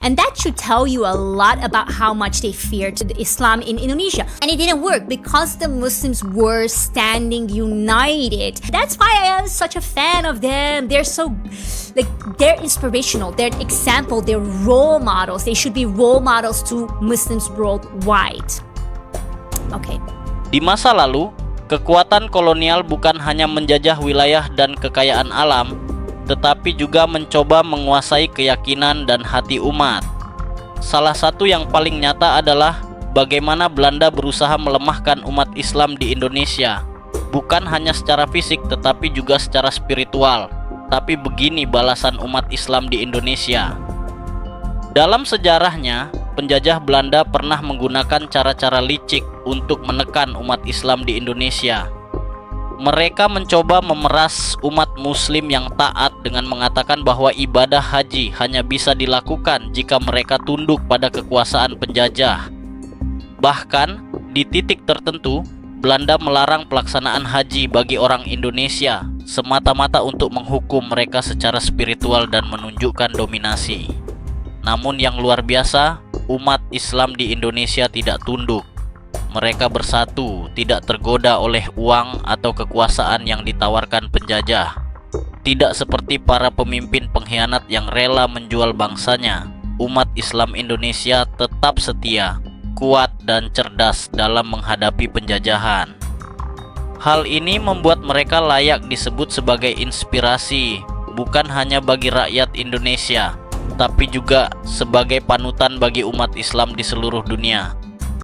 And that should tell you a lot about how much they feared the Islam in Indonesia. And it didn't work because the Muslims were standing united. That's why I am such a fan of them. They're so, they're inspirational. They're an example. They're role models. They should be role models to Muslims worldwide. Okay. Di masa lalu, kekuatan kolonial bukan hanya menjajah wilayah dan kekayaan alam, tetapi juga mencoba menguasai keyakinan dan hati umat. Salah satu yang paling nyata adalah bagaimana Belanda berusaha melemahkan umat Islam di Indonesia. Bukan hanya secara fisik tetapi juga secara spiritual. Tapi begini balasan umat Islam di Indonesia. Dalam sejarahnya, penjajah Belanda pernah menggunakan cara-cara licik untuk menekan umat Islam di Indonesia. Mereka mencoba memeras umat muslim yang taat dengan mengatakan bahwa ibadah haji hanya bisa dilakukan jika mereka tunduk pada kekuasaan penjajah. Bahkan, di titik tertentu, Belanda melarang pelaksanaan haji bagi orang Indonesia semata-mata untuk menghukum mereka secara spiritual dan menunjukkan dominasi. Namun yang luar biasa, umat Islam di Indonesia tidak tunduk. Mereka bersatu, tidak tergoda oleh uang atau kekuasaan yang ditawarkan penjajah. Tidak seperti para pemimpin pengkhianat yang rela menjual bangsanya, umat Islam Indonesia tetap setia, kuat dan cerdas dalam menghadapi penjajahan. Hal ini membuat mereka layak disebut sebagai inspirasi, bukan hanya bagi rakyat Indonesia, tapi juga sebagai panutan bagi umat Islam di seluruh dunia.